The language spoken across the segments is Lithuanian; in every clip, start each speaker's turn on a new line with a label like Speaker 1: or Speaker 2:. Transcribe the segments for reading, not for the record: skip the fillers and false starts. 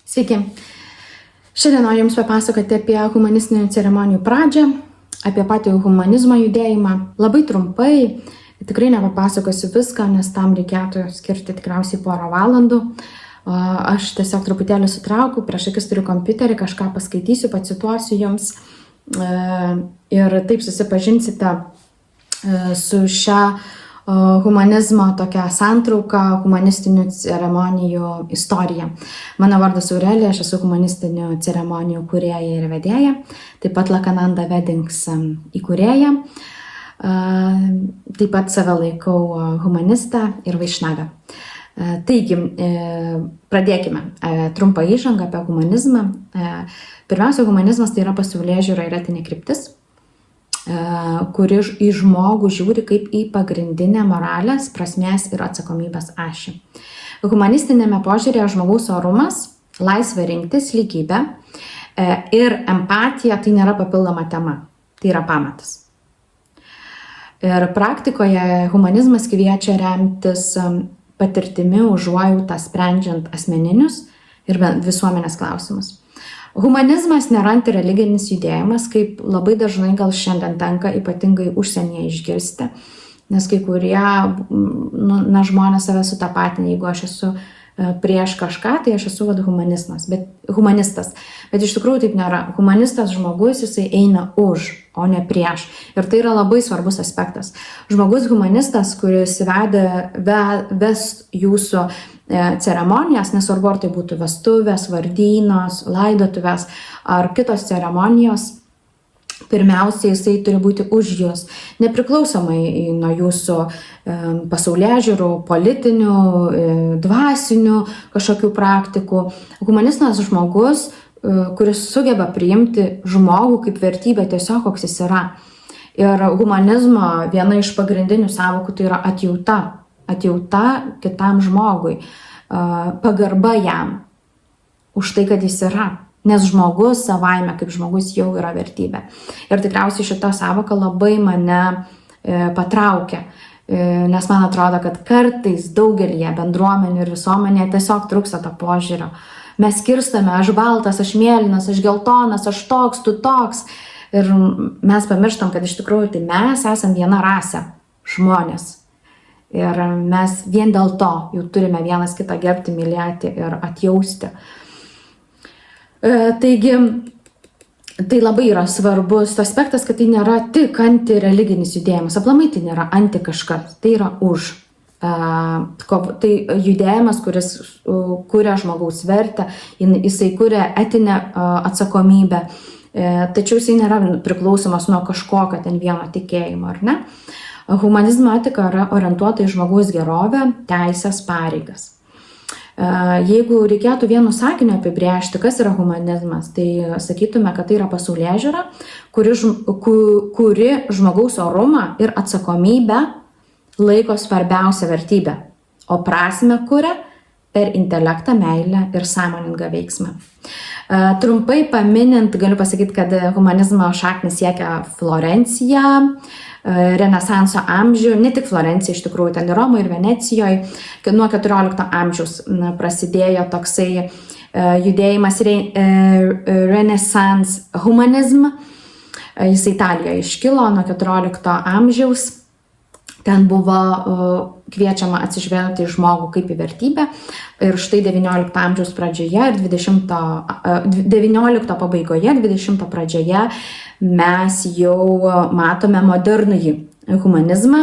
Speaker 1: Sveiki. Šiandien noriu Jums papasakoti apie humanistinių ceremonijų pradžią, apie patį humanizmo judėjimą. Labai trumpai, tikrai nepapasakosiu viską, nes tam reikėtų skirti tikriausiai porą valandų. Aš tiesiog truputėlį sutraukiu, prieš akis turiu kompiuterį, kažką paskaitysiu, pacituosiu Jums ir taip susipažinsite su šią humanizmo tokia santrauka, humanistinių ceremonijų istorija. Mano vardas Aurelija, aš esu humanistinių ceremonijų kūrėja ir vedėja, taip pat Lakananda Weddings įkūrėja, taip pat save laikau humanistą ir vaišnavę. Taigi, pradėkime trumpą įžangą apie humanizmą. Pirmiausia, humanizmas tai yra pasaulėžiūra ir etinė kryptis, kuri į žmogų žiūri kaip į pagrindinę moralės, prasmės ir atsakomybės ašį. Humanistinėme požiūrėje žmogaus orumas, laisvė rinktis, lygybė ir empatija tai nėra papildoma tema, tai yra pamatas. Ir praktikoje humanizmas kviečia remtis patirtimi, užuojautą, sprendžiant asmeninius ir visuomenės klausimus. Humanizmas nėra antireliginis judėjimas, kaip labai dažnai gal šiandien tenka ypatingai užsienyje išgirsti, nes kai kurie žmonės save sutapatina, jeigu aš esu prieš kažką, tai aš esu humanistas, bet iš tikrųjų taip nėra. Humanistas žmogus, jisai eina už, o ne prieš. Ir tai yra labai svarbus aspektas. Žmogus humanistas, kuris ves jūsų ceremonijas, nesvarbu ar tai būtų vestuvės, vardynos, laidotuvės ar kitos ceremonijos, pirmiausia, jisai turi būti už jūs, nepriklausomai nuo jūsų pasaulėžiūrų, politinių, dvasinių kažkokių praktikų. Humanistas žmogus, kuris sugeba priimti žmogų kaip vertybę tiesiog, koks jis yra. Ir humanizmo viena iš pagrindinių sąvokų tai yra atjauta. Atjauta kitam žmogui, pagarba jam už tai, kad jis yra. Nes žmogus savaime kaip žmogus jau yra vertybė. Ir tikriausiai šita sąvoka labai mane patraukia, nes man atrodo, kad kartais daugelį bendruomenių ir visuomenėje tiesiog trūksta to požiūrio. Mes skirstame, aš baltas, aš mėlynas, aš geltonas, aš toks, tu toks. Ir mes pamirštam, kad iš tikrųjų tai mes esam viena rasė, žmonės. Ir mes vien dėl to jau turime vienas kitą gerbti, mylėti ir atjausti. Taigi, tai labai yra svarbus aspektas, kad tai nėra tik antireliginis judėjimas, aplamai tai nėra anti kažkas, tai yra už. Tai judėjimas, kuris kuria žmogaus vertę, jisai kuria etinę atsakomybę, tačiau jisai nėra priklausomas nuo kažkokio ten vieno tikėjimo, ar ne? Humanizmo etika yra orientuota į žmogaus gerovę, teisės, pareigas. Jeigu reikėtų vienu sakiniu apibrėžti, kas yra humanizmas, tai sakytume, kad tai yra pasaulėžiūra, kuri žmogaus orumą ir atsakomybę laiko svarbiausia vertybė, o prasmę kuria per intelektą, meilę ir sąmoningą veiksmą. Trumpai paminint, galiu pasakyti, kad humanizmo šaknis siekia Florenciją, Renesanso amžių, ne tik Florencija, iš tikrųjų, ten ir Romoje, ir Venecijoje, nuo 14 amžiaus prasidėjo toksai judėjimas Renaissance humanizm, jis Italijoje iškilo nuo 14 amžiaus. Ten buvo kviečiama atsižvelgti į žmogų kaip į vertybę. Ir štai 19 amžiaus pradžioje ir 19 pabaigoje, 20 pradžioje mes jau matome modernųjį humanizmą,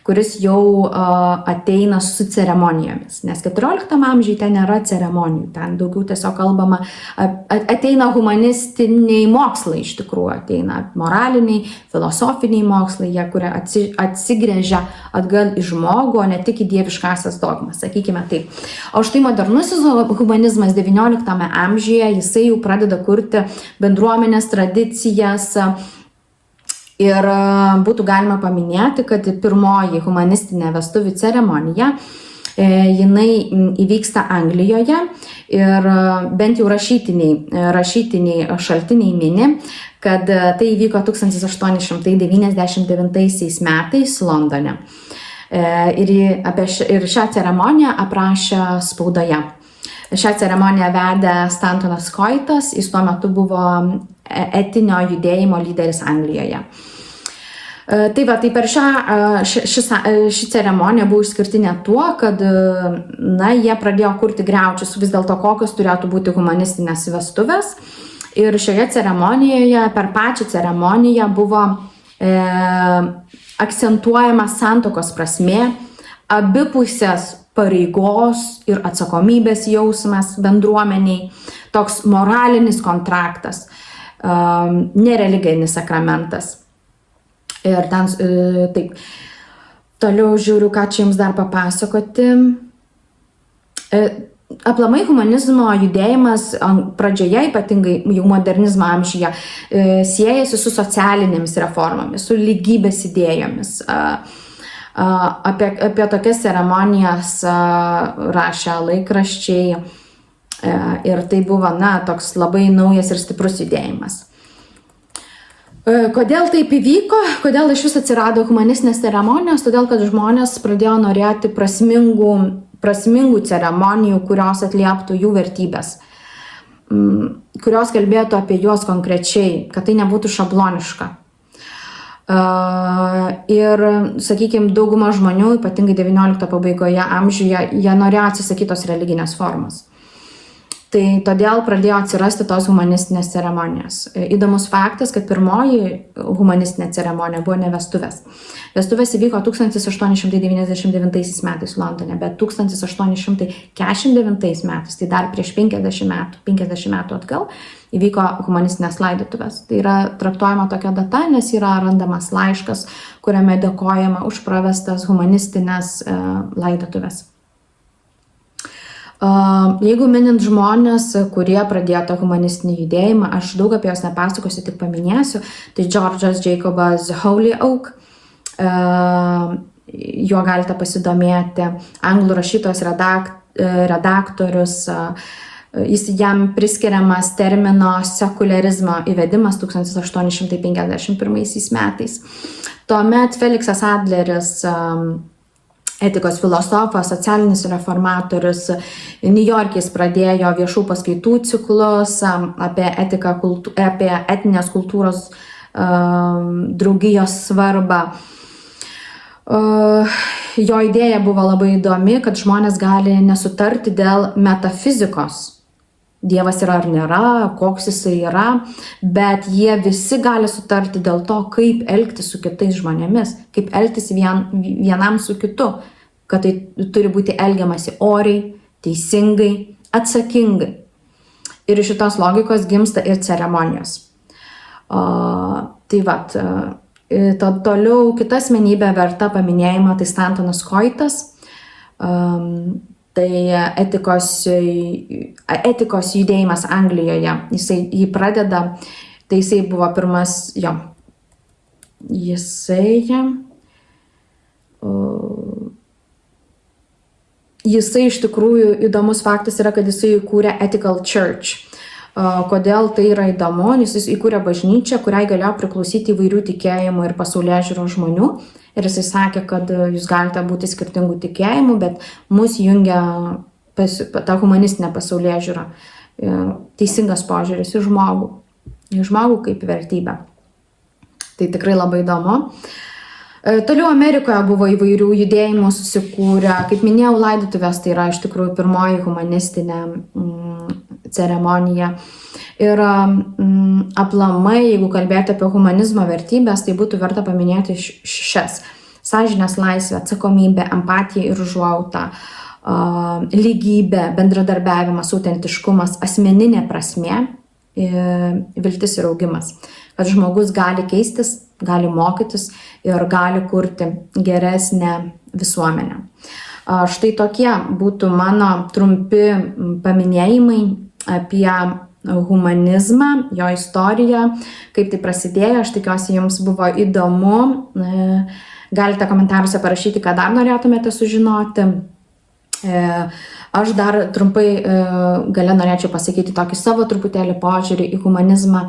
Speaker 1: kuris jau ateina su ceremonijomis. Nes 14 amžiuje ten nėra ceremonijų, ten daugiau tiesiog kalbama, ateina humanistiniai mokslai iš tikrųjų, ateina moraliniai, filosofiniai mokslai, kurie atsigręžia atgal į žmogų, o ne tik į dieviškasias dogmas, sakykime taip. O štai modernusis humanizmas 19 amžiuje, jisai jau pradeda kurti bendruomenės tradicijas. Ir būtų galima paminėti, kad pirmoji humanistinė vestuvių ceremonija, jinai įvyksta Anglijoje ir bent jau rašytiniai šaltiniai mini, kad tai įvyko 1899 metais Londone. Ir šią ceremoniją aprašė spaudoje. Šią ceremoniją vedė Stantonas Coitas, jis tuo metu buvo etinio judėjimo lyderis Anglijoje. Tai va, tai per ši ceremonija buvo išskirtinė tuo, kad jie pradėjo kurti griaučius vis dėlto kokios turėtų būti humanistinės vestuvės. Ir šioje ceremonijoje, per pačią ceremoniją buvo akcentuojama santuokos prasmė, abipusės pareigos ir atsakomybės jausmas bendruomeniai, toks moralinis kontraktas, nereliginis sakramentas. Ir ten, taip, toliau žiūriu, ką čia jums dar papasakoti. Aplamai humanizmo judėjimas pradžioje, ypatingai jau modernizmo amžiuje, siejasi su socialinėmis reformomis, su lygybės idėjomis. Apie tokias ceremonijas rašė laikraščiai ir tai buvo, toks labai naujas ir stiprus judėjimas. Kodėl taip įvyko? Kodėl iš vis atsirado humanistinės ceremonijos? Todėl, kad žmonės pradėjo norėti prasmingų ceremonijų, kurios atlieptų jų vertybės, kurios kalbėtų apie juos konkrečiai, kad tai nebūtų šabloniška. Ir, sakykime, dauguma žmonių, ypatingai 19 pabaigoje amžiuje, jie norėjo atsisakyti tos religinės formos. Tai todėl pradėjo atsirasti tos humanistinės ceremonijos. Įdomus faktas, kad pirmoji humanistinė ceremonija buvo ne vestuvės. Vestuvės įvyko 1899 metais Londone, bet 1849 metais, tai dar prieš 50 metų atgal, įvyko humanistinės laidotuvės. Tai yra traktuojama tokia data, nes yra randamas laiškas, kuriame dėkojama už pravestas humanistinės laidotuvės. Jeigu minint žmonės, kurie pradėjo tą humanistinį judėjimą, aš daug apie jos nepasakosiu, tik paminėsiu, tai George'as Jacobas Holyoake, juo galite pasidomėti, anglų rašytojas, redaktorius, jam priskiriamas termino sekularizmo įvedimas 1851 metais. Tuomet Feliksas Adleris, etikos filosofas, socialinis reformatorius, Niujorkis pradėjo viešų paskaitų ciklus apie etinės kultūros draugijos svarbą. Jo idėja buvo labai įdomi, kad žmonės gali nesutarti dėl metafizikos. Dievas yra ar nėra, koks jisai yra, bet jie visi gali sutarti dėl to, kaip elgtis su kitais žmonėmis, kaip elgtis vienam su kitu, kad tai turi būti elgiamasi oriai, teisingai, atsakingai. Ir iš šitos logikos gimsta ir ceremonijos. Tai vat, toliau kita asmenybė verta paminėjimo, tai Stantonas Coitas. Tai etikos judėjimas Anglijoje, jį pradeda, tai jisai buvo pirmas, jisai iš tikrųjų įdomus faktas yra, kad jisai įkūrė Ethical Church. Kodėl tai yra įdomu? Jis įkūrė bažnyčią, kuriai galėjo priklausyti įvairių tikėjimų ir pasaulėžiūros žmonių. Ir jisai sakė, kad jūs galite būti skirtingų tikėjimų, bet mus jungia ta humanistinė pasaulėžiūra, teisingas požiūris į žmogų kaip vertybę. Tai tikrai labai įdomu. Toliau Amerikoje buvo įvairių judėjimų susikūrę. Kaip minėjau, laidotuvės tai yra iš tikrųjų pirmoji humanistinė ceremonija. Ir aplamai, jeigu kalbėti apie humanizmo vertybės, tai būtų verta paminėti šias: sąžinės laisvė, atsakomybė, empatija ir užuojauta, lygybė, bendradarbiavimas, autentiškumas, asmeninė prasmė, viltis ir augimas. Kad žmogus gali keistis, gali mokytis ir gali kurti geresnę visuomenę. Štai tokie būtų mano trumpi paminėjimai apie humanizmą, jo istoriją, kaip tai prasidėjo. Aš tikiuosi, jums buvo įdomu. Galite komentaruose parašyti, ką dar norėtumėte sužinoti. Aš dar trumpai gale norėčiau pasakyti tokį savo truputėlį požiūrį į humanizmą.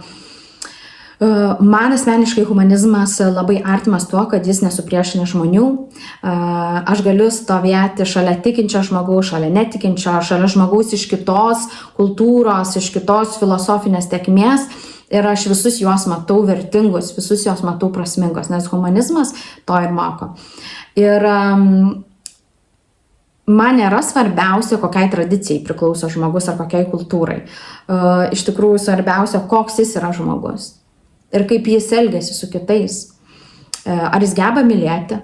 Speaker 1: Man asmeniškai humanizmas labai artimas tuo, kad jis nesupriešina žmonių. Aš galiu stovėti šalia tikinčio žmogaus, šalia netikinčio, šalia žmogaus iš kitos kultūros, iš kitos filosofinės tėkmės ir aš visus juos matau vertingus, visus juos matau prasmingos, nes humanizmas to ir moko. Ir man nėra svarbiausia, kokiai tradicijai priklauso žmogus ar kokiai kultūrai. Iš tikrųjų svarbiausia, koks jis yra žmogus. Ir kaip jis elgiasi su kitais. Ar jis geba mylėti,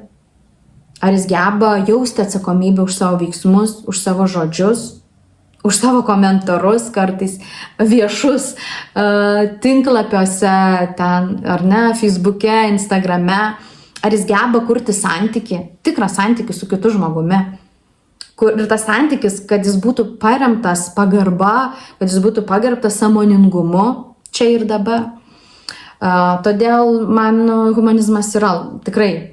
Speaker 1: ar jis geba jausti atsakomybę už savo veiksmus, už savo žodžius, už savo komentarus, kartais viešus tinklapiuose, ten, ar ne, Facebook'e, Instagram'e. Ar jis geba kurti santykį, tikrą santykį su kitu žmogumi. Ir tas santykis, kad jis būtų paremtas pagarba, kad jis būtų pagerbtas sąmoningumu čia ir dabar. Todėl man humanizmas yra tikrai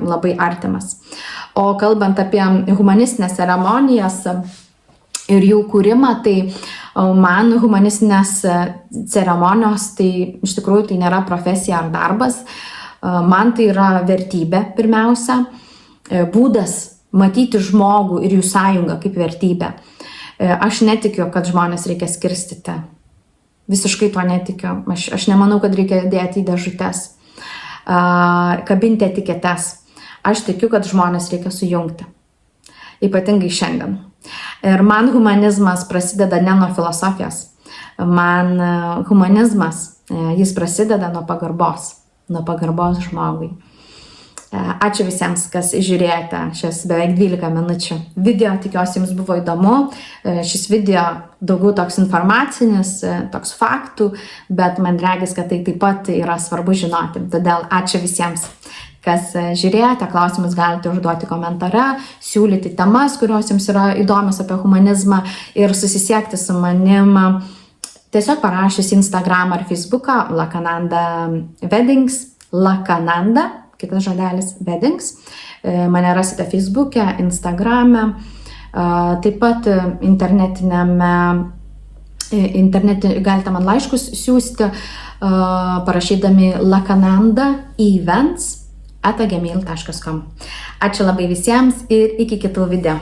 Speaker 1: labai artimas. O kalbant apie humanistinės ceremonijas ir jų kūrimą, tai man humanistinės ceremonijos, tai iš tikrųjų tai nėra profesija ar darbas. Man tai yra vertybė pirmiausia, būdas matyti žmogų ir jų sąjungą kaip vertybę. Aš netikiu, kad žmonės reikia skirstyti. Visiškai to netikiu. Aš nemanau, kad reikia dėti į dėžutes, kabinti etiketes. Aš tikiu, kad žmonės reikia sujungti. Ypatingai šiandien. Ir man humanizmas prasideda ne nuo filosofijos. Man humanizmas, jis prasideda nuo pagarbos žmogui. Ačiū visiems, kas žiūrėjote šias beveik 12 minučių video. Tikiuosi, jums buvo įdomu. Šis video daugiau toks informacinis, toks faktų, bet man regis, kad tai taip pat yra svarbu žinoti. Todėl ačiū visiems, kas žiūrėjote. Klausimus galite užduoti komentare, siūlyti temas, kurios jums yra įdomios apie humanizmą ir susisiekti su manim. Tiesiog parašys Instagram ar Facebooką Lakananda Weddings, Lakananda, kitas žodelis Weddings. Mane rasite Facebook'e, Instagram'e, taip pat galite man laiškus siųsti, parašydami lakananda@gmail.com. Ačiū labai visiems ir iki kitų video.